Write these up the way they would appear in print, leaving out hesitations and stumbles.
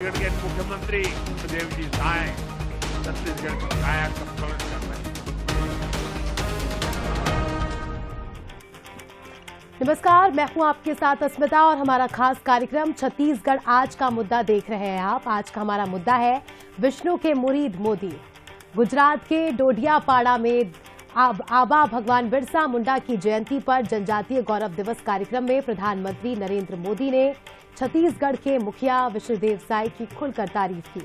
छत्तीसगढ़ के मुख्यमंत्री देवजी साय छत्तीसगढ़ की काया पलट कर रहे हैं। नमस्कार, मैं हूं आपके साथ अस्मिता और हमारा खास कार्यक्रम छत्तीसगढ़ आज का मुद्दा देख रहे हैं आप। आज का हमारा मुद्दा है विष्णु के मुरीद मोदी। गुजरात के डोडियापाड़ा में आबा भगवान बिरसा मुंडा की जयंती पर जनजातीय गौरव दिवस कार्यक्रम में प्रधानमंत्री नरेंद्र मोदी ने छत्तीसगढ़ के मुखिया विष्णुदेव साय की खुलकर तारीफ की।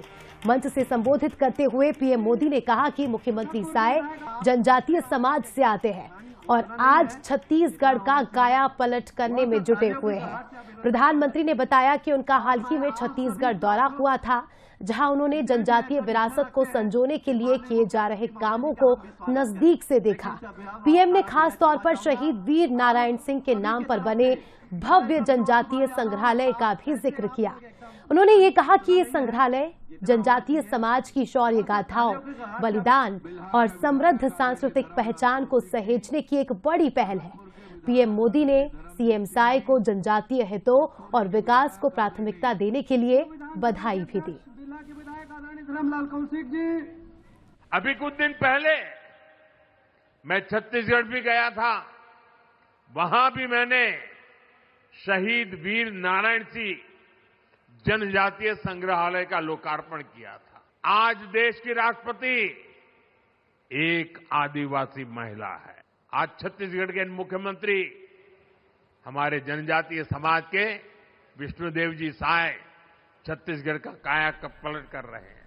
मंच से संबोधित करते हुए पीएम मोदी ने कहा कि मुख्यमंत्री साय जनजातीय समाज से आते हैं और आज छत्तीसगढ़ का काया पलट करने में जुटे हुए हैं। प्रधानमंत्री ने बताया कि उनका हाल ही में छत्तीसगढ़ दौरा हुआ था, जहां उन्होंने जनजातीय विरासत को संजोने के लिए किए जा रहे कामों को नजदीक से देखा। पीएम ने खास तौर पर शहीद वीर नारायण सिंह के नाम पर बने भव्य जनजातीय संग्रहालय का भी जिक्र किया। उन्होंने ये कहा कि ये संग्रहालय जनजातीय समाज की शौर्य गाथाओं, बलिदान और समृद्ध सांस्कृतिक पहचान को सहेजने की एक बड़ी पहल है। पीएम मोदी ने सीएम साय को जनजातीय हितों और विकास को प्राथमिकता देने के लिए बधाई भी दी। अभी कुछ दिन पहले मैं छत्तीसगढ़ भी गया था। वहां भी मैंने शहीद वीर नारायण सिंह जनजातीय संग्रहालय का लोकार्पण किया था। आज देश की राष्ट्रपति एक आदिवासी महिला है। आज छत्तीसगढ़ के मुख्यमंत्री हमारे जनजातीय समाज के विष्णुदेव जी साय छत्तीसगढ़ का काया पलट कर रहे हैं।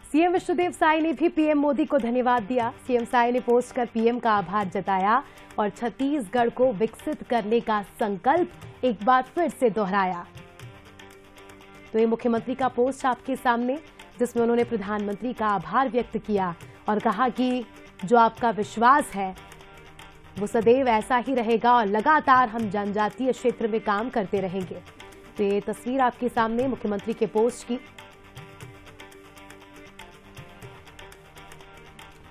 सीएम विष्णुदेव साय ने भी पीएम मोदी को धन्यवाद दिया। सीएम साय ने पोस्ट कर पीएम का आभार जताया और छत्तीसगढ़ को विकसित करने का संकल्प एक बार फिर से दोहराया। तो ये मुख्यमंत्री का पोस्ट आपके सामने, जिसमें उन्होंने प्रधानमंत्री का आभार व्यक्त किया और कहा कि जो आपका विश्वास है वो सदैव ऐसा ही रहेगा और लगातार हम जनजातीय क्षेत्र में काम करते रहेंगे। तो ये तस्वीर आपके सामने मुख्यमंत्री के पोस्ट की।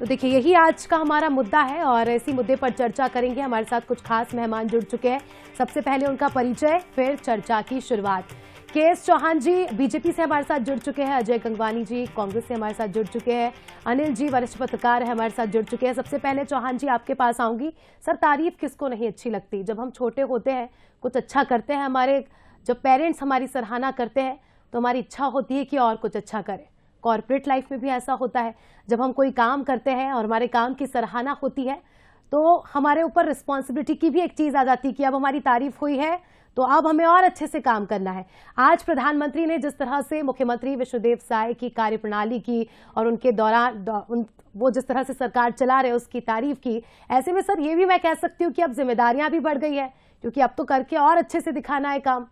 तो देखिए, यही आज का हमारा मुद्दा है और इसी मुद्दे पर चर्चा करेंगे। हमारे साथ कुछ खास मेहमान जुड़ चुके हैं। सबसे पहले उनका परिचय, फिर चर्चा की शुरुआत। केएस चौहान जी बीजेपी से हमारे साथ जुड़ चुके हैं। अजय गंगवानी जी कांग्रेस से हमारे साथ जुड़ चुके हैं। अनिल जी वरिष्ठ पत्रकार है, हमारे साथ जुड़ चुके हैं। सबसे पहले चौहान जी आपके पास आऊंगी। सर, तारीफ किसको नहीं अच्छी लगती? जब हम छोटे होते हैं, कुछ अच्छा करते हैं, हमारे जब पेरेंट्स हमारी सराहना करते हैं तो हमारी इच्छा होती है कि और कुछ अच्छा करें। कॉर्पोरेट लाइफ में भी ऐसा होता है। जब हम कोई काम करते हैं और हमारे काम की सराहना होती है तो हमारे ऊपर रिस्पॉन्सिबिलिटी की भी एक चीज आ जाती है कि अब हमारी तारीफ हुई है तो अब हमें और अच्छे से काम करना है। आज प्रधानमंत्री ने जिस तरह से मुख्यमंत्री विष्णुदेव साय की कार्यप्रणाली की और उनके दौरान वो जिस तरह से सरकार चला रहे उसकी तारीफ की, ऐसे में सर ये भी मैं कह सकती हूँ कि अब जिम्मेदारियां भी बढ़ गई है, क्योंकि अब तो करके और अच्छे से दिखाना है काम।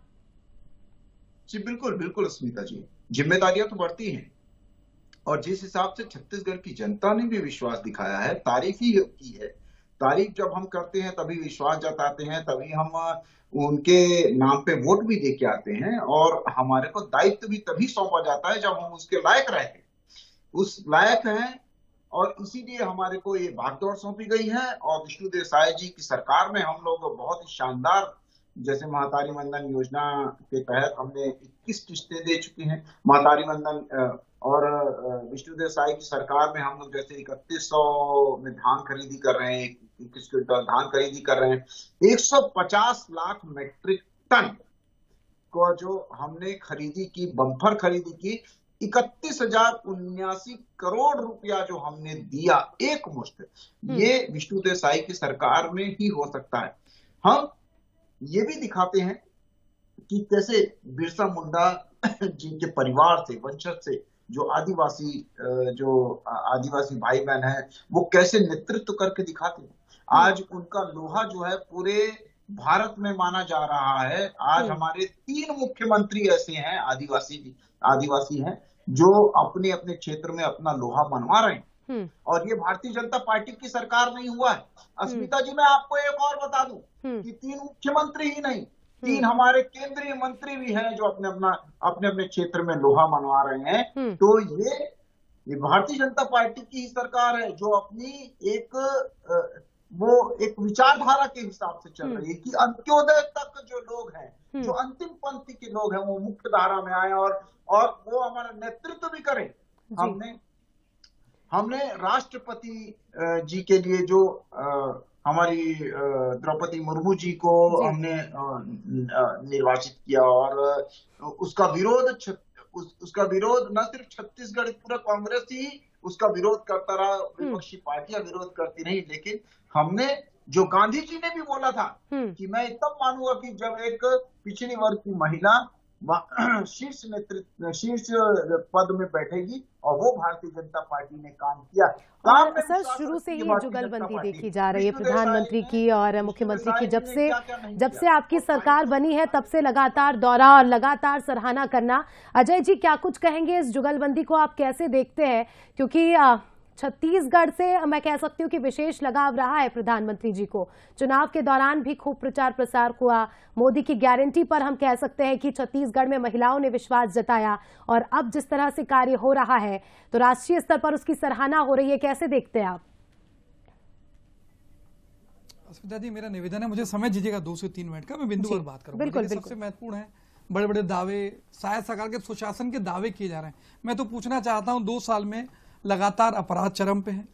जी बिल्कुल बिल्कुल स्मिता जी, जिम्मेदारियां तो बढ़ती हैं और जिस हिसाब से छत्तीसगढ़ की जनता ने भी विश्वास दिखाया है, तारीफ ही की है। तारीफ जब हम करते हैं तभी विश्वास जताते हैं, तभी हम उनके नाम पे वोट भी दे के आते हैं और हमारे को दायित्व भी तभी सौंपा जाता है जब हम उसके लायक रहते, उस लायक हैं। और इसीलिए हमारे को ये भागदौड़ सौंपी गई है और विष्णुदेव साय जी की सरकार में हम लोग बहुत ही शानदार, जैसे महतारी वंदन योजना के तहत हमने 21 किस्तें दे चुके हैं महतारी वंदन, और विष्णुदेव साय की सरकार में हम लोग जैसे 3100 में धान खरीदी कर रहे हैं, 21 क्विंटल धान खरीदी कर रहे हैं। 150 लाख मैट्रिक टन को जो हमने खरीदी की, बम्पर खरीदी की, 31,079 करोड़ रुपया जो हमने दिया एक मुश्त, ये विष्णुदेव साय की सरकार में ही हो सकता है। हम ये भी दिखाते हैं कि कैसे बिरसा मुंडा जिनके परिवार से, वंशज से जो आदिवासी भाई बहन है, वो कैसे नेतृत्व करके दिखाते हैं। आज उनका लोहा जो है पूरे भारत में माना जा रहा है। आज हमारे 3 मुख्यमंत्री ऐसे हैं आदिवासी हैं जो अपने अपने क्षेत्र में अपना लोहा मनवा रहे हैं और ये भारतीय जनता पार्टी की सरकार नहीं हुआ है। अस्मिता जी, मैं आपको एक और बता दूं कि 3 मुख्यमंत्री ही नहीं, 3 हमारे केंद्रीय मंत्री भी हैं जो अपने अपने क्षेत्र में लोहा मनवा रहे हैं। तो ये भारतीय जनता पार्टी की ही सरकार है जो अपनी एक वो एक विचारधारा के हिसाब से चल रही है कि अंत्योदय तक जो लोग हैं, जो अंतिम पंक्ति के लोग हैं, वो मुख्य धारा में आए और वो हमारा नेतृत्व भी करें। हमने राष्ट्रपति जी के लिए जो हमारी द्रौपदी मुर्मू जी को हमने निर्वाचित किया और उसका विरोध न सिर्फ छत्तीसगढ़, पूरा कांग्रेस ही उसका विरोध करता रहा, विपक्षी पार्टियां विरोध करती रही, लेकिन हमने जो गांधी जी ने भी बोला था कि मैं तब मानूंगा कि जब एक पिछड़ी वर्ग की महिला शीर्ष पद में बैठेगी, और वो भारतीय जनता पार्टी ने काम किया। सर, शुरू से ही जुगलबंदी देखी जा रही है प्रधानमंत्री की और मुख्यमंत्री की। जब से आपकी सरकार बनी है तब से लगातार दौरा और लगातार सराहना करना। अजय जी, क्या कुछ कहेंगे इस जुगलबंदी को, आप कैसे देखते हैं? क्योंकि छत्तीसगढ़ से मैं कह सकती हूँ कि विशेष लगाव रहा है प्रधानमंत्री जी को। चुनाव के दौरान भी खूब प्रचार प्रसार हुआ। मोदी की गारंटी पर हम कह सकते हैं कि छत्तीसगढ़ में महिलाओं ने विश्वास जताया, और अब जिस तरह से कार्य हो रहा है तो राष्ट्रीय स्तर पर उसकी सराहना हो रही है। कैसे देखते हैं आप? अस्मिता जी, मेरा निवेदन है, मुझे समय दीजिएगा 2 से 3 मिनट का, मैं बिंदु पर बात करूंगा। बिल्कुल, सबसे महत्वपूर्ण है, बड़े बड़े दावे, शायद सरकार के सुशासन के दावे किए जा रहे हैं। मैं तो पूछना चाहता हूं, 2 साल में लगातार अपराध चरम पे है।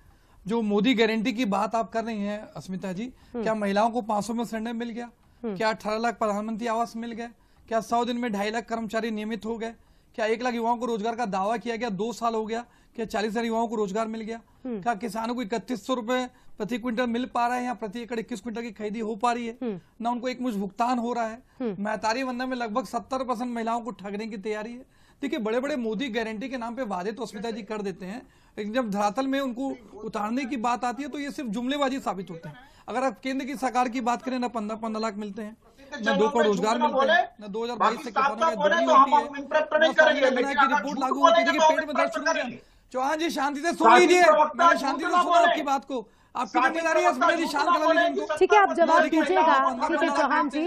जो मोदी गारंटी की बात आप कर रही हैं अस्मिता जी, क्या महिलाओं को 500 में सिलेंडर मिल गया? क्या 18 लाख प्रधानमंत्री आवास मिल गए? क्या 100 दिन में 2.5 लाख कर्मचारी नियमित हो गए? क्या 1 लाख युवाओं को रोजगार का दावा किया गया? 2 साल हो गया, क्या 40,000 युवाओं को रोजगार मिल गया? क्या किसानों को 3100 रुपए प्रति क्विंटल मिल पा रहे हैं, या प्रति एकड़ 21 क्विंटल की खरीदी हो पा रही है? ना उनको एक मुश्त भुगतान हो रहा है। महतारी वंदन में लगभग 70% महिलाओं को ठगने की तैयारी है। देखिए, बड़े बड़े मोदी गारंटी के नाम पे वादे तो अस्मिता जी कर देते हैं, लेकिन जब धरातल में उनको उतारने की बात आती है तो ये सिर्फ जुमलेबाजी साबित होते हैं। अगर आप केंद्र की सरकार की बात करें, ना 15 लाख मिलते हैं, न 2 करोड़ रोजगार मिलते हैं, न 2022 से किसानों में दोगुनी होती है, की रिपोर्ट लागू होती है। देखिए, पेट में दर्द शुरू हो गया। चौहान जी, शांति से सुन लीजिए, मैंने शांति से सुना आपकी बात को। आपकी जिम्मेदारी है अस्मिता जी, शांत करा लीजिए उनको। ठीक है, आप जवाब दीजिएगा। ठीक है चौहान जी,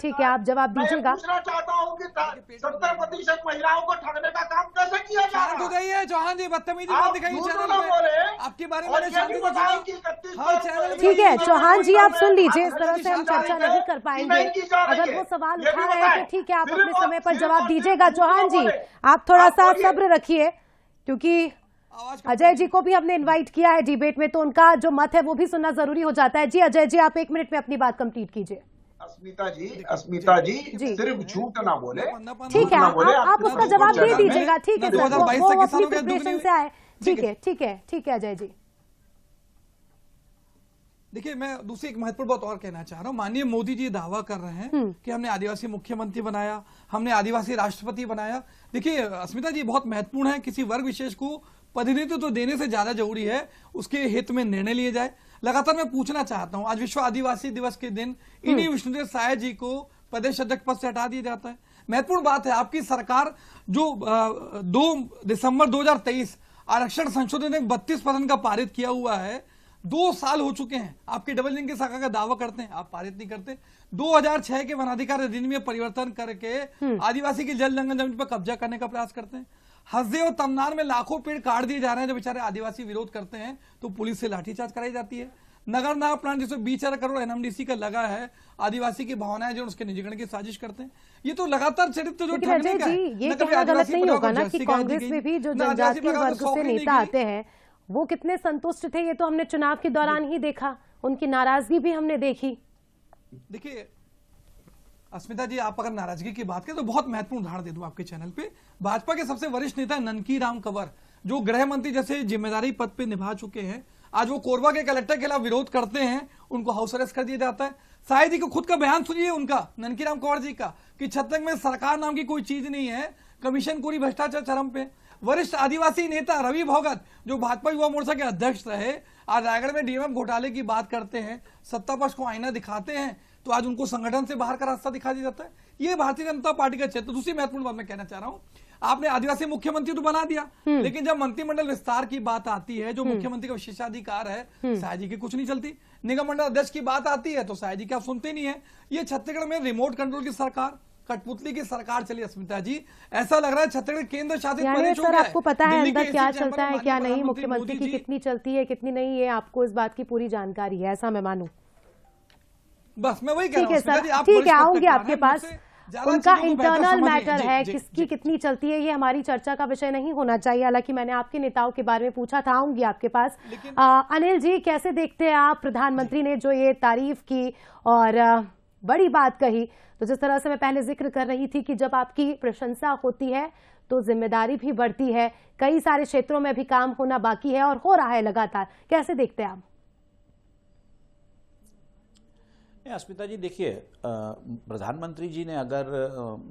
ठीक है, आप जवाब दीजिएगा। पूछना चाहता हूँ कि 70% महिलाओं को ठगने का काम कैसे किया जा रहा है? शांत हो जाइए चौहान जी, बदतमीजी मत दिखाइए चैनल पे। आपके बारे में शांति से सुना। ठीक है चौहान जी, आप सुन लीजिए। इस तरह से हम चर्चा नहीं कर पाएंगे। अगर वो सवाल उठा रहे हैं तो ठीक है, आप अपने समय पर जवाब दीजिएगा। चौहान जी, आप थोड़ा सा सब्र रखिए, क्योंकि अजय जी को भी हमने इनवाइट किया है डिबेट में, तो उनका जो मत है वो भी सुनना जरूरी हो जाता है। जी अजय जी, आप 1 मिनट में अपनी बात कंप्लीट कीजिए। अस्मिता जी सिर्फ झूठ ना बोले। ठीक है, आप उसका जवाब दे दीजिएगा। ठीक है सर, वो अपनी प्रिपरेशन से आए। ठीक है अजय जी। देखिए, मैं दूसरी एक महत्वपूर्ण बात और कहना चाह रहा हूं। माननीय मोदी जी दावा कर रहे हैं कि हमने आदिवासी मुख्यमंत्री बनाया, हमने आदिवासी राष्ट्रपति बनाया। देखिए अस्मिता जी, बहुत महत्वपूर्ण है, किसी वर्ग विशेष को प्रतिनिधित्व तो देने से ज्यादा जरूरी है उसके हित में निर्णय लिए जाए। लगातार मैं पूछना चाहता हूं, आज विश्व आदिवासी दिवस के दिन इन्हीं विष्णुदेव साय जी को प्रदेश अध्यक्ष पद से हटा दिया जाता है। महत्वपूर्ण बात है, आपकी सरकार जो 2 दिसंबर 2023 आरक्षण संशोधन 32% का पारित किया हुआ है, 2 साल हो चुके हैं। आपके डबल इंजन की शाखा का दावा करते हैं, आप पारित नहीं करते। 2006 के वनाधिकार अधिनियम में परिवर्तन करके आदिवासी की जल जंगल जमीन पर कब्जा करने का प्रयास करते हैं। हसदे और तमनार में लाखों पेड़ काट दिए जा रहे हैं। जो बेचारे आदिवासी विरोध करते हैं तो पुलिस से लाठीचार्ज कराई जाती है। नगर नाव प्लान जिसमें 20 करोड़ एनएमडीसी का लगा है, आदिवासी की भावनाएं जो उसके निजीकरण की साजिश करते हैं। ये तो लगातार चरित्र जो ठगने का है। ये कहना गलत नहीं होगा ना कि कांग्रेस में भी जो जनजातीय वर्ग से नेता आते हैं वो कितने संतुष्ट थे, ये तो हमने चुनाव के दौरान ही देखा। उनकी नाराजगी भी हमने देखी। देखिए अस्मिता जी, आप अगर नाराजगी की बात करें तो बहुत महत्वपूर्ण उदाहरण दे दूं आपके चैनल पे। भाजपा के सबसे वरिष्ठ नेता ननकी राम कंवर, जो गृह मंत्री जैसे जिम्मेदारी पद पे निभा चुके हैं, आज वो कोरबा के कलेक्टर के खिलाफ विरोध करते हैं, उनको हाउस अरेस्ट कर दिया जाता है। साय जी को खुद का बयान सुनिए उनका, ननकी राम कंवर जी का, कि छत्तीसगढ़ में सरकार नाम की कोई चीज नहीं है, कमीशन कोरी भ्रष्टाचार चरम पे। वरिष्ठ आदिवासी नेता रवि भोगत, जो भाजपा युवा मोर्चा के अध्यक्ष रहे, आज रायगढ़ में डीएमएफ घोटाले की बात करते हैं, सत्ता पक्ष को आईना दिखाते हैं, तो आज उनको संगठन से बाहर का रास्ता दिखा दिया जाता है। ये भारतीय जनता पार्टी का क्षेत्र। दूसरी महत्वपूर्ण बात मैं कहना चाह रहा हूं, आपने आदिवासी मुख्यमंत्री तो बना दिया, लेकिन जब मंत्रिमंडल विस्तार की बात आती है, जो मुख्यमंत्री का विशेषाधिकार है, साय जी की कुछ नहीं चलती। निगम मंडल अध्यक्ष की बात आती है तो साय जी की आप सुनते नहीं है। ये छत्तीसगढ़ में रिमोट कंट्रोल की सरकार, कठपुतली की सरकार चली अस्मिता जी। ऐसा लग रहा है छत्तीसगढ़ केंद्र शासित प्रदेश हो सर गया है। आपको पता है दिल्ली अंदर के क्या एसपी चलता है चैंबर क्या में नहीं, प्रधानमंत्री मुख्यमंत्री मोदी की जी- कितनी चलती है कितनी नहीं, ये आपको इस बात की पूरी जानकारी है, ऐसा मैं मानूं? बस मैं वही कह ठीक रहा है हूं अस्मिता सर, जी, आप ठीक है, वरिष्ठ आऊंगी पत्रकार आपके हैं, पास। मुझसे ज्यादा उनका चीजों को बेहतर इंटरनल समझ मैटर जी, है, जी, किसकी जी। कितनी चलती है, ये हमारी चर्चा का विषय नहीं होना चाहिए। हालांकि मैंने आपके नेताओं के बारे में पूछा था, आऊंगी आपके पास। लेकिन- अनिल जी, कैसे देखते हैं आप प्रधानमंत्री ने जो ये तारीफ की और बड़ी बात कही, तो जिस तरह से मैं पहले जिक्र कर रही थी कि जब आपकी प्रशंसा होती है तो जिम्मेदारी भी बढ़ती है, कई सारे क्षेत्रों में भी काम होना बाकी है और हो रहा है लगातार, कैसे देखते हैं आप? अस्मिता जी देखिए, प्रधानमंत्री जी ने अगर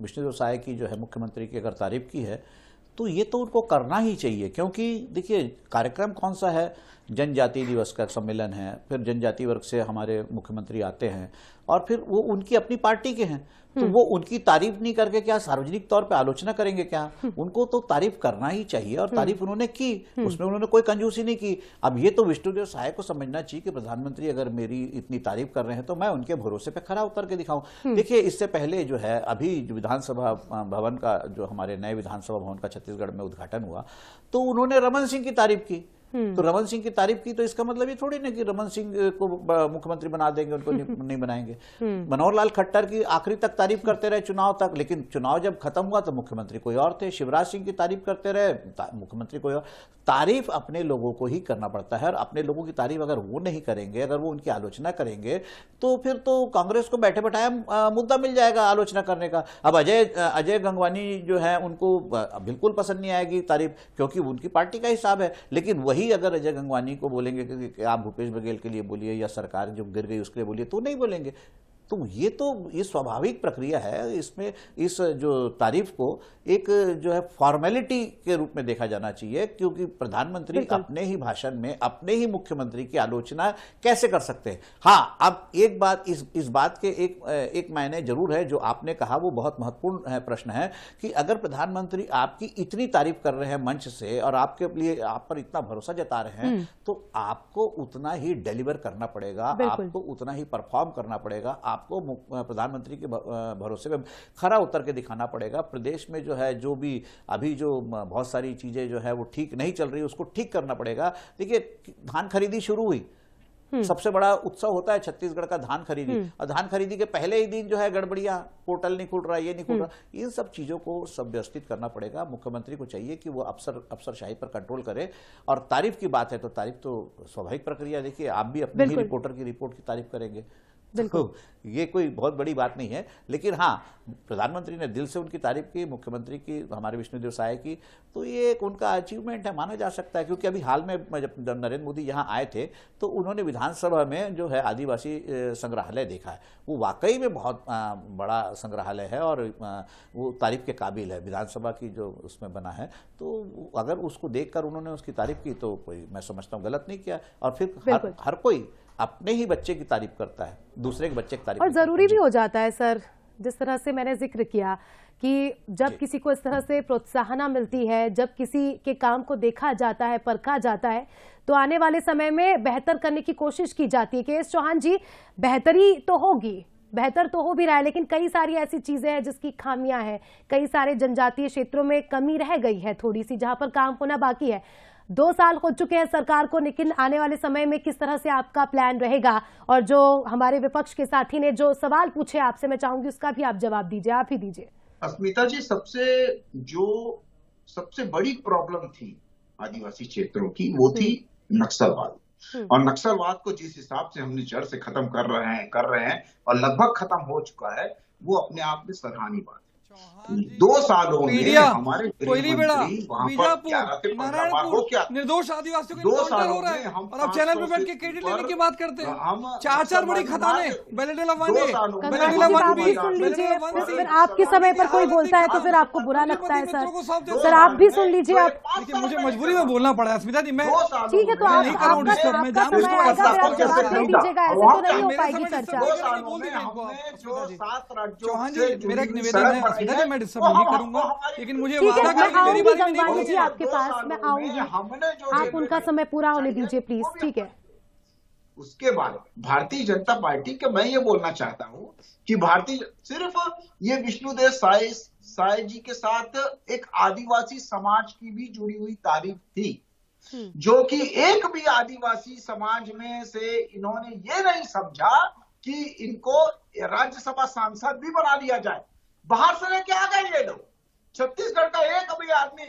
विष्णुदेव साय की जो है मुख्यमंत्री की अगर तारीफ की है तो ये तो उनको करना ही चाहिए, क्योंकि देखिए कार्यक्रम कौन सा है, जनजाति दिवस का सम्मेलन है, फिर जनजाति वर्ग से हमारे मुख्यमंत्री आते हैं और फिर वो उनकी अपनी पार्टी के हैं, तो वो उनकी तारीफ नहीं करके क्या सार्वजनिक तौर पे आलोचना करेंगे क्या? उनको तो तारीफ करना ही चाहिए और तारीफ उन्होंने की, उसमें उन्होंने कोई कंजूसी नहीं की। अब ये तो विष्णुदेव साय को समझना चाहिए कि प्रधानमंत्री अगर मेरी इतनी तारीफ कर रहे हैं तो मैं उनके भरोसे पे खरा उतर के दिखाऊं। देखिए इससे पहले जो है अभी जो विधानसभा भवन का जो हमारे नए विधानसभा भवन का छत्तीसगढ़ में उद्घाटन हुआ तो उन्होंने रमन सिंह की तारीफ की। तो रमन सिंह की तारीफ की तो इसका मतलब ये थोड़ी ना कि रमन सिंह को मुख्यमंत्री बना देंगे, उनको नहीं बनाएंगे। मनोहर लाल खट्टर की आखिरी तक तारीफ करते रहे चुनाव तक, लेकिन चुनाव जब खत्म हुआ तो मुख्यमंत्री कोई और थे। शिवराज सिंह की तारीफ करते रहे, मुख्यमंत्री कोई और। तारीफ अपने लोगों को ही करना पड़ता है और अपने लोगों की तारीफ अगर वो नहीं करेंगे, अगर वो उनकी आलोचना करेंगे तो फिर तो कांग्रेस को बैठे बैठाया मुद्दा मिल जाएगा आलोचना करने का। अब अजय गंगवानी जो है उनको बिल्कुल पसंद नहीं आएगी तारीफ, क्योंकि उनकी पार्टी का हिसाब है। लेकिन वही अगर अजय गंगवानी को बोलेंगे कि आप भूपेश बघेल के लिए बोलिए या सरकार जो गिर गई उसके लिए बोलिए, तो नहीं बोलेंगे। तो ये स्वाभाविक प्रक्रिया है। इसमें इस जो तारीफ को एक जो है फॉर्मेलिटी के रूप में देखा जाना चाहिए, क्योंकि प्रधानमंत्री अपने ही भाषण में अपने ही मुख्यमंत्री की आलोचना कैसे कर सकते हैं। हाँ, अब एक बात इस बात के एक मायने जरूर है, जो आपने कहा वो बहुत महत्वपूर्ण है, प्रश्न है कि अगर प्रधानमंत्री आपकी इतनी तारीफ कर रहे हैं मंच से और आपके लिए आप पर इतना भरोसा जता रहे हैं तो आपको उतना ही डिलीवर करना पड़ेगा, आपको उतना ही परफॉर्म करना पड़ेगा, आपको प्रधानमंत्री के भरोसे पे खरा उतर के दिखाना पड़ेगा। प्रदेश में जो है जो भी अभी जो बहुत सारी चीजें जो है वो ठीक नहीं चल रही, उसको ठीक करना पड़ेगा। देखिए धान खरीदी शुरू हुई, सबसे बड़ा उत्सव होता है छत्तीसगढ़ का धान खरीदी, और धान खरीदी के पहले ही दिन जो है गड़बड़ियां, पोर्टल नहीं खुल रहा, ये नहीं खुल रहा, इन सब चीजों को सब व्यवस्थित करना पड़ेगा। मुख्यमंत्री को चाहिए कि वो अफसरशाही पर कंट्रोल करे। और तारीफ की बात है तो तारीफ तो स्वाभाविक प्रक्रिया। देखिए आप भी अपने ही रिपोर्टर की रिपोर्ट की तारीफ करेंगे, तो ये कोई बहुत बड़ी बात नहीं है। लेकिन हाँ, प्रधानमंत्री ने दिल से उनकी तारीफ की, मुख्यमंत्री की, हमारे विष्णुदेव साय की, तो ये एक उनका अचीवमेंट है, माना जा सकता है। क्योंकि अभी हाल में जब नरेंद्र मोदी यहाँ आए थे तो उन्होंने विधानसभा में जो है आदिवासी संग्रहालय देखा है, वो वाकई में बहुत बड़ा संग्रहालय है और वो तारीफ के काबिल है। विधानसभा की जो उसमें बना है, तो अगर उसको देखकर उन्होंने उसकी तारीफ की तो कोई, मैं समझता हूँ, गलत नहीं किया। और फिर हर कोई अपने ही बच्चे की तारीफ करता है, दूसरे के बच्चे की तारीफ। और जरूरी भी हो जाता है सर, जिस तरह से मैंने जिक्र किया कि जब किसी को इस तरह से प्रोत्साहन मिलती है, जब किसी के काम को देखा जाता है, परखा जाता है, तो आने वाले समय में बेहतर करने की कोशिश की जाती है। के.एस. चौहान जी, बेहतरी तो होगी, बेहतर तो हो भी रहा है, लेकिन कई सारी ऐसी चीजें हैं जिसकी खामियां हैं, कई सारे जनजातीय क्षेत्रों में कमी रह गई है थोड़ी सी, जहां पर काम होना बाकी है। 2 साल हो चुके हैं सरकार को, लेकिन आने वाले समय में किस तरह से आपका प्लान रहेगा? और जो हमारे विपक्ष के साथी ने जो सवाल पूछे आपसे, मैं चाहूंगी उसका भी आप जवाब दीजिए, आप ही दीजिए। अस्मिता जी, सबसे बड़ी प्रॉब्लम थी आदिवासी क्षेत्रों की, वो थी नक्सलवाद। और नक्सलवाद को जिस हिसाब से हमने जड़ से खत्म कर रहे हैं और लगभग खत्म हो चुका है, वो अपने आप में सराहनीय बात है। 2 सालों में हमारे निर्दोष आदिवासियों का एनकाउंटर हो रहा है और अब चैनल पे बैठ के क्रेडिट लेने की बात करते हैं। 4 बड़ी खदानें, फिर आपके समय पर कोई बोलता है तो फिर आपको बुरा लगता है सर आप भी सुन लीजिए। आप देखिए, मुझे मजबूरी में बोलना पड़ा स्मिता जी, मैं ठीक है, तो आपका समय आएगा, फिर आप जवाब नहीं दीजिएगा, ऐसे तो नहीं हो पाएगी चर्चा। चौहान जी, मेरा एक निवेदन है स्मिता जी, मैं डिस्टर्ब नहीं करूंगा, लेकिन मुझे वादा करें मेरी बारी में गंगवानी जी आपके पास मैं आऊंगी, आप उनका समय पूरा होने दीजिए प्लीज। ठीक है, उसके बाद भारतीय जनता पार्टी के मैं ये बोलना चाहता हूं कि सिर्फ ये विष्णुदेव साय जी के साथ एक आदिवासी समाज की भी जुड़ी हुई तारीख थी, जो कि एक भी आदिवासी समाज में से इन्होंने ये नहीं समझा कि इनको राज्यसभा सांसद भी बना दिया जाए। बाहर से लेके आ गए ये लोग। छत्तीसगढ़ का एक भी आदमी,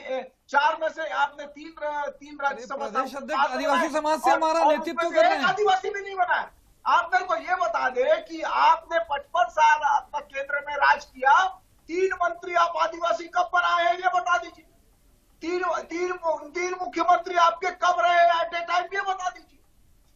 4 में से आपने 3 राज्यसभा प्रदेश अध्यक्ष आदिवासी समाज से हमारा नेतृत्व कर रहे हैं। आदिवासी भी नहीं बनाया। आप मेरे को ये बता दे कि आपने 55 साल आपका केंद्र में राज किया, 3 मंत्री आप आदिवासी कब बनाए हैं ये बता दीजिए। 3 मुख्यमंत्री आपके कब रहे एट ए टाइम ये बता दीजिए,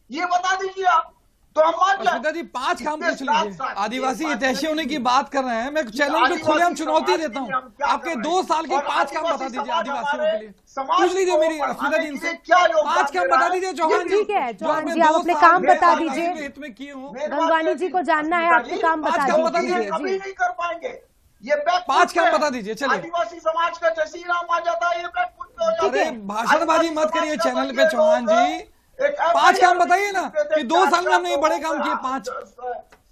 ये बता दीजिए आप। तो हम मान जाए। अस्मिता जी 5 काम पूछ लीजिए। आदिवासी हितैषी होने की बात कर रहे हैं, मैं चैनल पे खुलेआम चुनौती देता हूँ, आपके 2 साल के 5 काम बता दीजिए आदिवासियों के लिए। पूछ लीजिए मेरी अस्मिता जी इनसे 5 काम बता दीजिए चौहान जी। ठीक है चौहान जी, आप अपने काम बता दीजिए। हित में किए हो गंगवानी जी को जानना है, आपके काम बता दीजिए। कभी नहीं कर पाएंगे ये। 5 काम बता दीजिए। चलिए, आदिवासी समाज का जैसे नाम आ जाता है ये बैकफुट पे हो जाता है। अरे भाषणबाजी मत करिए चैनल पे चौहान जी। 5 काम बताइए ना कि 2 साल में हमने ये बड़े काम किए। 5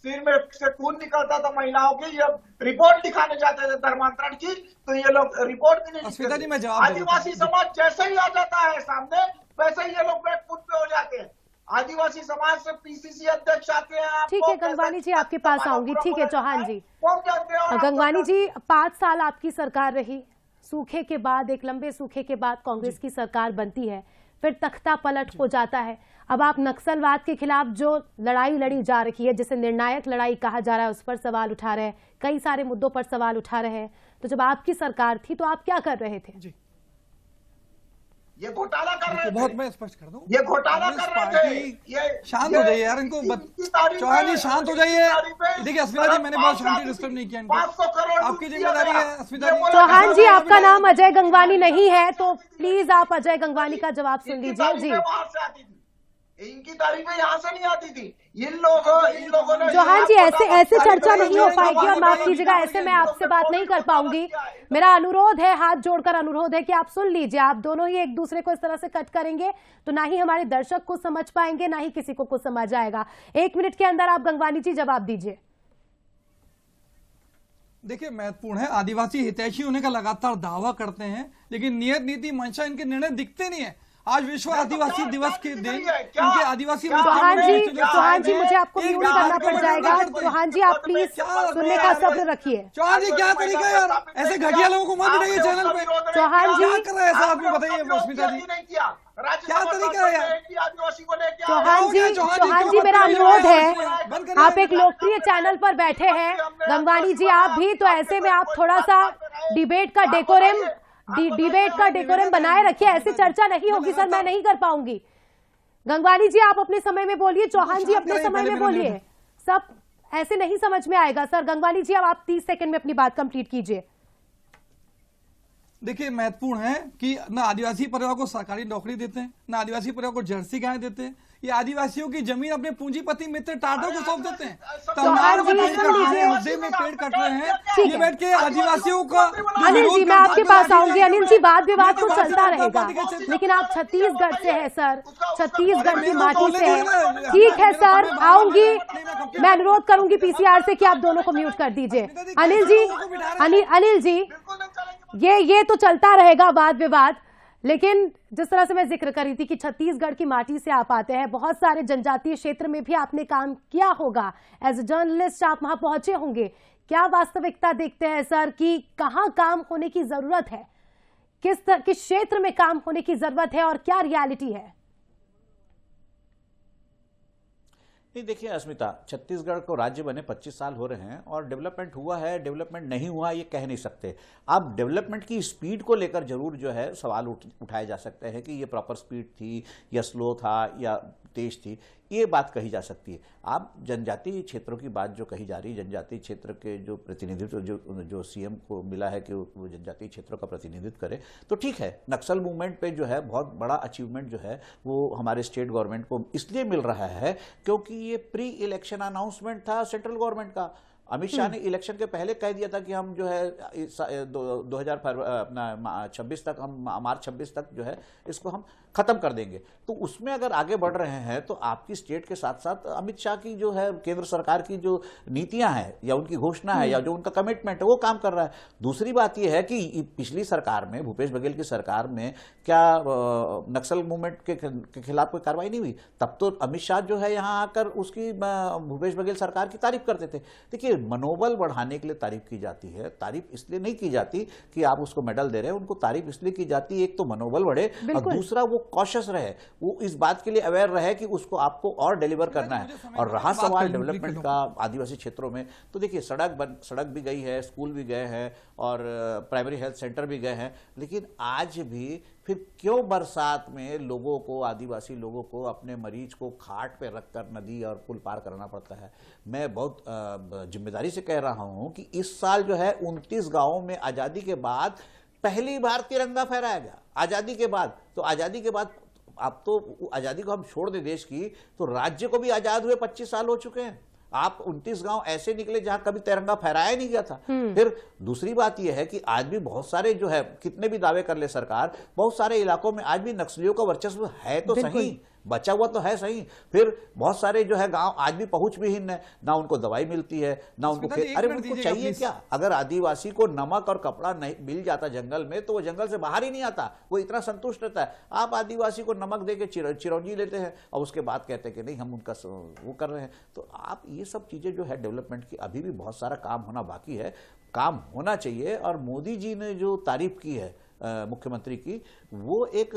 सिर में से खून निकलता था महिलाओं की, जब रिपोर्ट दिखाने जाते थे धर्मांतरण की तो ये लोग रिपोर्ट भी नहीं। अस्मिता जी मैं जवाब आदिवासी समाज जैसे ही आ जाता है सामने वैसे ही ये लोग बैकफुट पे हो जाते हैं। आदिवासी समाज से पीसीसी अध्यक्ष आते हैं। ठीक है गंगवानी जी, आपके पास आऊंगी। ठीक है चौहान जी। गंगवानी जी 5 साल आपकी सरकार रही, सूखे के बाद, एक लंबे सूखे के बाद कांग्रेस की सरकार बनती है, फिर तख्ता पलट हो जाता है। अब आप नक्सलवाद के खिलाफ जो लड़ाई लड़ी जा रही है, जिसे निर्णायक लड़ाई कहा जा रहा है, उस पर सवाल उठा रहे हैं, कई सारे मुद्दों पर सवाल उठा रहे हैं। तो जब आपकी सरकार थी तो आप क्या कर रहे थे? जी, ये घोटाला कर रहे थे। बहुत मैं स्पष्ट कर दूं, ये घोटाला कर रहे थे। ये शांत हो जाइए यार, इनको चौहान जी शांत हो जाइए। देखिए अस्मिता जी मैंने बहुत शांति डिस्टर्ब नहीं किया इनको, 500 करोड़ आपकी जिम्मेदारी है अस्मिता जी। चौहान जी आपका नाम अजय गंगवानी नहीं है तो प्लीज आप अजय गंगवानी का जवाब सुन लीजिए। जी, इनकी तारीफें यहाँ से नहीं आती थी। इन लोगों ने चौहान जी ऐसे चर्चा नहीं हो पाएगी, और माफ कीजिएगा ऐसे मैं आपसे बात नहीं कर पाऊंगी। मेरा अनुरोध है, हाथ जोड़कर अनुरोध है कि आप सुन लीजिए। आप दोनों ही एक दूसरे को इस तरह से कट करेंगे तो ना ही हमारे दर्शक को समझ पाएंगे, ना ही किसी को कुछ समझ आएगा। 1 मिनट के अंदर आप गंगवानी जी जवाब दीजिए। देखिए महत्वपूर्ण है, आदिवासी हितैषी होने का लगातार दावा करते हैं, लेकिन नियत नीति मंशा इनके निर्णय दिखते नहीं है। आज विश्व आदिवासी दिवस के दिन इनके आदिवासी चौहान जी मुझे आपको म्यूट करना पड़ जाएगा। चौहान जी आप प्लीज सुनने का सब्र रखिए। चौहान जी क्या तरीका है यार, ऐसे घटिया लोगों को मत बिठाइए चैनल पे। चौहान जी क्या कर रहे हैं ऐसा आदमी, बताइए अस्मिता जी क्या तरीका है यार। चौहान जी मेरा अनुरोध है, आप एक लोकप्रिय चैनल पर बैठे हैं, गंगवानी जी आप भी, तो ऐसे में आप थोड़ा सा डिबेट का डेकोरम बनाए रखिए। ऐसे चर्चा नहीं होगी सर, मैं नहीं कर पाऊंगी। गंगवानी जी आप अपने समय में बोलिए, चौहान जी अपने समय में बोलिए, सब ऐसे नहीं समझ में आएगा सर। गंगवानी जी अब आप 30 सेकंड में अपनी बात कंप्लीट कीजिए। देखिए महत्वपूर्ण है कि न आदिवासी परिवार को सरकारी नौकरी देते हैं, न आदिवासी परिवार को जर्सी गाय देते हैं। ये आदिवासियों की जमीन अपने पूंजीपति मित्र टाटा को सौंप देते हैं। मुद्दे में पेड़ कट रहे हैं, ये बैठ के आदिवासियों का। अनिल जी मैं आपके पास आऊंगी। अनिल जी वाद विवाद तो चलता रहेगा, लेकिन आप छत्तीसगढ़ से है सर, छत्तीसगढ़ की माटी से है। ठीक है सर, आऊंगी। मैं अनुरोध करूंगी पीसीआर से कि आप दोनों को म्यूट कर दीजिए। अनिल जी ये तो चलता रहेगा वाद विवाद, लेकिन जिस तरह से मैं जिक्र कर रही थी कि छत्तीसगढ़ की माटी से आप आते हैं, बहुत सारे जनजातीय क्षेत्र में भी आपने काम किया होगा, एज ए जर्नलिस्ट आप वहां पहुंचे होंगे। क्या वास्तविकता देखते हैं सर कि कहां काम होने की जरूरत है, किस क्षेत्र में काम होने की जरूरत है और क्या रियलिटी है? नहीं देखिए अस्मिता, छत्तीसगढ़ को राज्य बने 25 साल हो रहे हैं और डेवलपमेंट हुआ है, डेवलपमेंट नहीं हुआ ये कह नहीं सकते। अब डेवलपमेंट की स्पीड को लेकर जरूर जो है सवाल उठाए जा सकते हैं कि ये प्रॉपर स्पीड थी या स्लो था या तेज थी, ये बात कही जा सकती है। आप जनजातीय क्षेत्रों की बात जो कही जा रही है, जनजातीय क्षेत्र के जो प्रतिनिधित्व जो सीएम को मिला है कि वो जनजातीय क्षेत्रों का प्रतिनिधित्व करे, तो ठीक है। नक्सल मूवमेंट पे जो है बहुत बड़ा अचीवमेंट जो है वो हमारे स्टेट गवर्नमेंट को इसलिए मिल रहा है क्योंकि ये प्री इलेक्शन अनाउंसमेंट था सेंट्रल गवर्नमेंट का। अमित शाह ने इलेक्शन के पहले कह दिया था कि हम जो है 2026 तक, हम मार्च 26 तक जो है इसको हम खत्म कर देंगे। तो उसमें अगर आगे बढ़ रहे हैं तो आपकी स्टेट के साथ साथ अमित शाह की जो है केंद्र सरकार की जो नीतियां हैं या उनकी घोषणा है या जो उनका कमिटमेंट है वो काम कर रहा है। दूसरी बात यह है कि पिछली सरकार में, भूपेश बघेल की सरकार में क्या नक्सल मूवमेंट के खिलाफ कोई कार्रवाई नहीं हुई? तब तो अमित शाह जो है यहाँ आकर उसकी भूपेश बघेल सरकार की तारीफ करते थे। देखिए, मनोबल बढ़ाने के लिए तारीफ की जाती है, तारीफ इसलिए नहीं की जाती कि आप उसको मेडल दे रहे हैं, उनको तारीफ इसलिए की जाती है एक तो मनोबल बढ़े और दूसरा वो कॉशियस रहे, वो इस बात के लिए अवेयर रहे कि उसको आपको और डिलीवर करना है। और रहा सवाल डेवलपमेंट का आदिवासी क्षेत्रों में, तो देखिए सड़क भी गई है, स्कूल भी गए हैं और प्राइमरी हेल्थ सेंटर भी गए हैं, लेकिन आज भी फिर क्यों बरसात में लोगों को, आदिवासी लोगों को अपने मरीज को खाट पे रखकर नदी और पुल पार करना पड़ता है? मैं बहुत जिम्मेदारी से कह रहा हूं कि इस साल जो है 29 गांवों में आजादी के बाद पहली बार तिरंगा फहराया गया। आजादी के बाद, तो आजादी के बाद अब तो आजादी को हम छोड़ दें देश की, तो राज्य को भी आजाद हुए 25 साल हो चुके हैं। आप 29 गांव ऐसे निकले जहां कभी तिरंगा फहराया नहीं गया था। फिर दूसरी बात यह है कि आज भी बहुत सारे जो है, कितने भी दावे कर ले सरकार, बहुत सारे इलाकों में आज भी नक्सलियों का वर्चस्व है तो सही, बचा हुआ तो है सही। फिर बहुत सारे जो है गांव आज भी पहुंचविहीन है, ना उनको दवाई मिलती है, ना उनको अरे उनको चाहिए क्या? अगर आदिवासी को नमक और कपड़ा नहीं मिल जाता जंगल में तो वो जंगल से बाहर ही नहीं आता, वो इतना संतुष्ट रहता है। आप आदिवासी को नमक दे के चिरौंजी लेते हैं और उसके बाद कहते हैं कि नहीं हम उनका वो कर रहे हैं। तो आप ये सब चीजें जो है डेवलपमेंट की, अभी भी बहुत सारा काम होना बाकी है, काम होना चाहिए। और मोदी जी ने जो तारीफ की है मुख्यमंत्री की, वो एक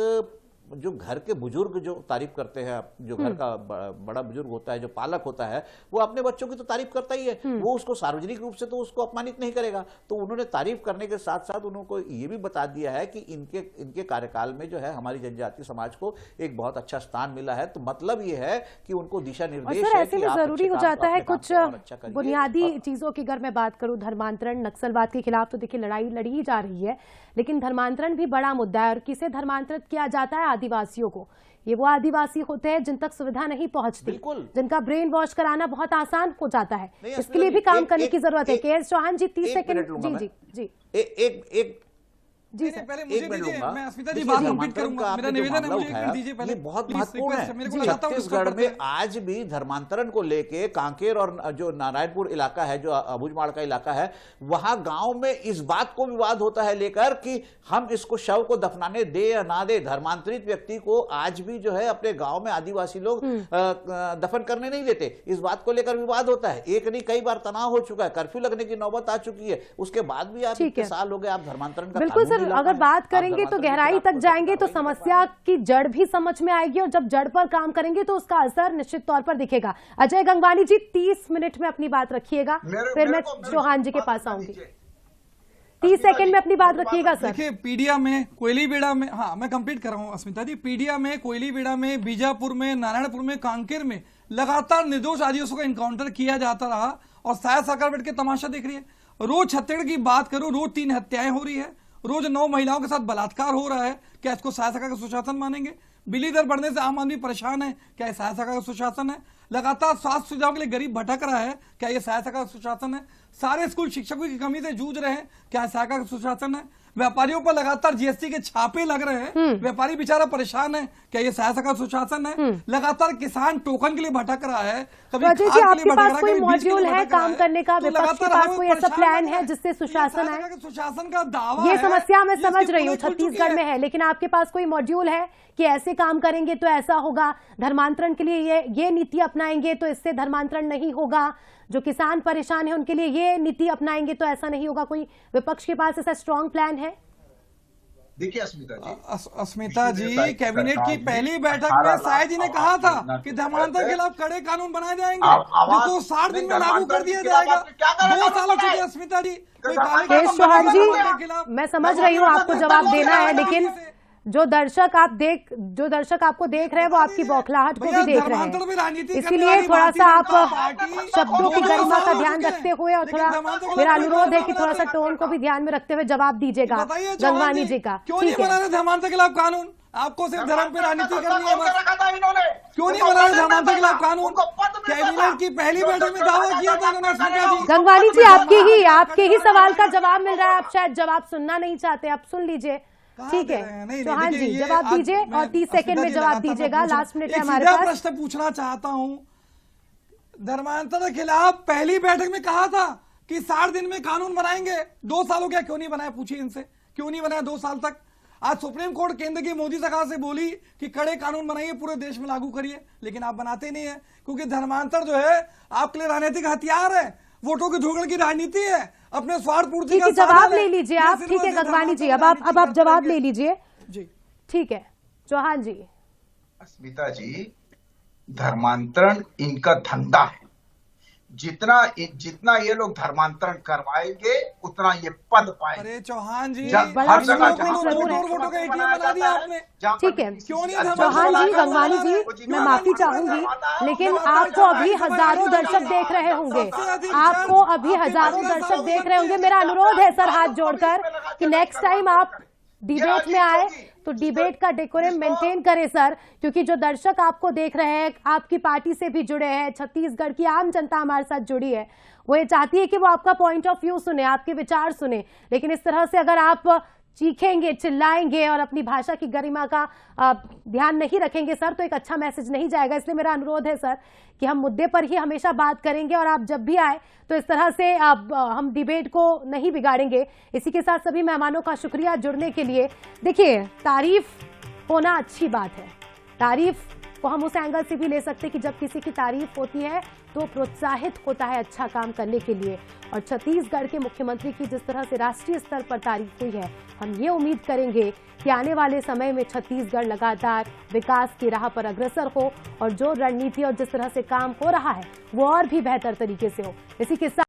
जो घर के बुजुर्ग जो तारीफ करते हैं, जो घर का बड़ा बुजुर्ग होता है, जो पालक होता है, वो अपने बच्चों की तो तारीफ करता ही है, वो उसको सार्वजनिक रूप से तो उसको अपमानित नहीं करेगा। तो उन्होंने तारीफ करने के साथ साथ उनको ये भी बता दिया है कि इनके कार्यकाल में जो है हमारी जनजातीय समाज को एक बहुत अच्छा स्थान मिला है। तो मतलब ये है कि उनको दिशा निर्देश है। ऐसे में जरूरी हो जाता है कुछ बुनियादी चीजों की। अगर मैं बात करूं धर्मांतरण, नक्सलवाद के खिलाफ तो देखिए लड़ाई लड़ी ही जा रही है, लेकिन धर्मांतरण भी बड़ा मुद्दा है। और किसे धर्मांतरित किया जाता है? आदिवासियों को। ये वो आदिवासी होते हैं जिन तक सुविधा नहीं पहुंचती, जिनका ब्रेन वॉश कराना बहुत आसान हो जाता है। इसके लिए भी काम करने की जरूरत है। के एस चौहान जी 30 सेकंड। जी जी सर, पहले मुझे दीजिए, मैं अस्मिता जी बात कंप्लीट करूंगा। मेरा निवेदन है, मुझे एक मिनट दीजिए पहले। बहुत महत्वपूर्ण है। छत्तीसगढ़ में आज भी धर्मांतरण को लेके कांकेर और जो नारायणपुर इलाका है, जो अबूझमाड़ का इलाका है, वहां गांव में इस बात को विवाद होता है लेकर कि हम इसको शव को दफनाने दे या ना दे। धर्मांतरित व्यक्ति को आज भी जो है अपने गांव में आदिवासी लोग दफन करने नहीं देते। इस बात को लेकर विवाद होता है। एक नहीं कई बार तनाव हो चुका है, कर्फ्यू लगने की नौबत आ चुकी है। उसके बाद भी आप इतने साल हो गए, आप धर्मांतरण का अगर बात करेंगे तो गहराई तक जाएंगे तो समस्या की जड़ भी समझ में आएगी, और जब जड़ पर काम करेंगे तो उसका असर निश्चित तौर पर दिखेगा। अजय गंगवानी जी 30 मिनट में अपनी बात रखिएगा, फिर मैं चौहान जी के पास आऊंगी। 30 सेकंड में अपनी बात रखिएगा सर। देखिए, पीडिया में, कोयलीबेड़ा में, हाँ मैं कंप्लीट कर रहा हूँ अस्मिता जी। पीडिया में, कोयलीबेड़ा में, बीजापुर में, नारायणपुर में, कांकेर में लगातार निर्दोष आदिवासियों का इनकाउंटर किया जाता रहा और शायद सरकार बैठ के तमाशा देख रही है। रोज छत्तीसगढ़ की बात करूं, रोज 3 हत्याएं हो रही है, रोज 9 महिलाओं के साथ बलात्कार हो रहा है। क्या इसको सहायता का सुशासन मानेंगे? बिजली दर बढ़ने से आम आदमी परेशान है, क्या ये सहायता का सुशासन है? लगातार स्वास्थ्य सुविधाओं के लिए गरीब भटक रहा है, क्या ये सहायता का सुशासन है? सारे स्कूल शिक्षकों की कमी से जूझ रहे हैं, क्या सहायता का सुशासन है? व्यापारियों पर लगातार जीएसटी के छापे लग रहे हैं, व्यापारी बेचारा परेशान है, क्या ये सहायता का सुशासन है? लगातार किसान टोकन के लिए भटक रहा है, कभी आपके पास कोई मॉड्यूल है काम करने का? विपक्ष के पास कोई ऐसा प्लान है जिससे सुशासन है? सुशासन का दावा, ये समस्या मैं समझ रही हूँ छत्तीसगढ़ में है, लेकिन आपके पास कोई मॉड्यूल है कि ऐसे काम करेंगे तो ऐसा होगा, धर्मांतरण के लिए ये नीति अपनाएंगे तो इससे धर्मांतरण नहीं होगा, जो किसान परेशान है उनके लिए ये नीति अपनाएंगे तो ऐसा नहीं होगा? कोई विपक्ष के पास ऐसा स्ट्रॉन्ग प्लान है? देखिए अस्मिता जी, कैबिनेट की पहली बैठक में साय जी ने कहा था कि धर्मांतरण के खिलाफ कड़े कानून बनाए जाएंगे, जिसको 60 दिन में लागू कर दिया जाएगा। 2 साल हो चुके अस्मिता जी। चौहान जी, मैं समझ रही हूँ आपको जवाब देना है, लेकिन जो दर्शक आपको देख रहे हैं वो आपकी बौखलाहट को भी देख रहे हैं, इसीलिए थोड़ा सा आप शब्दों की गरिमा का ध्यान रखते हुए और थोड़ा मेरा अनुरोध है कि थोड़ा सा टोन को भी ध्यान में रखते हुए जवाब दीजिएगा गंगवानी जी का। क्यों नहीं बना रहे धर्मांतरण के खिलाफ कानून? आपको सिर्फ धर्म पे राजनीति करनी है बस। रखा था इन्होंने, क्यों नहीं बनाया धर्मांतर के खिलाफ कानून? कैबिनेट की पहली बैठक में दावा किया था इन्होंने स्मिता जी। गंगवानी जी, आपके ही सवाल का जवाब मिल रहा है, आप शायद जवाब सुनना नहीं चाहते, आप सुन लीजिए, ठीक है। चौहान जी जवाब दीजिए और 30 सेकंड में जवाब दीजिएगा, लास्ट मिनट है हमारे पास। प्रश्न पूछना चाहता हूं, धर्मांतर के खिलाफ पहली बैठक में कहा था कि 60 दिन में कानून बनाएंगे, 2 साल हो गया, क्यों नहीं बनाया? पूछिए इनसे, क्यों नहीं बनाया 2 साल तक? आज सुप्रीम कोर्ट केंद्र की मोदी सरकार से बोली कि कड़े कानून बनाइए, पूरे देश में लागू करिए, लेकिन आप बनाते नहीं है, क्योंकि धर्मांतर जो है आपके लिए राजनीतिक हथियार है, वोटों के झोंकने की राजनीति है, अपने स्वार्थ पूर्ति का जवाब ले लीजिए आप। ठीक है गंगवानी जी, अब आप जवाब ले लीजिए जी। ठीक है चौहान जी। स्मिता जी, धर्मांतरण इनका धंधा है। जितना ये लोग धर्मांतरण करवाएंगे उतना ये पद पाएंगे। अरे चौहान जी, हर जगह वोटों का एटीएम बना दिया आपने। ठीक है क्यों नहीं? चौहान जी, गंगवानी जी, मैं माफी चाहूंगी, लेकिन आपको अभी हजारों दर्शक देख रहे होंगे, आपको अभी हजारों दर्शक देख रहे होंगे। मेरा अनुरोध है सर हाथ जोड़कर कि नेक्स्ट टाइम आप डिबेट में आए तो डिबेट का डेकोरम मेंटेन करें सर, क्योंकि जो दर्शक आपको देख रहे हैं आपकी पार्टी से भी जुड़े हैं, छत्तीसगढ़ की आम जनता हमारे साथ जुड़ी है, वो ये चाहती है कि वो आपका पॉइंट ऑफ व्यू सुने, आपके विचार सुने, लेकिन इस तरह से अगर आप चीखेंगे, चिल्लाएंगे और अपनी भाषा की गरिमा का ध्यान नहीं रखेंगे सर, तो एक अच्छा मैसेज नहीं जाएगा। इसलिए मेरा अनुरोध है सर कि हम मुद्दे पर ही हमेशा बात करेंगे और आप जब भी आए तो इस तरह से हम डिबेट को नहीं बिगाड़ेंगे। इसी के साथ सभी मेहमानों का शुक्रिया जुड़ने के लिए। देखिए, तारीफ होना अच्छी बात है, तारीफ को हम उस एंगल से भी ले सकते हैं कि जब किसी की तारीफ होती है तो प्रोत्साहित होता है अच्छा काम करने के लिए। और छत्तीसगढ़ के मुख्यमंत्री की जिस तरह से राष्ट्रीय स्तर पर तारीफ हुई है, हम ये उम्मीद करेंगे कि आने वाले समय में छत्तीसगढ़ लगातार विकास की राह पर अग्रसर हो और जो रणनीति और जिस तरह से काम हो रहा है वो और भी बेहतर तरीके से हो। इसी के साथ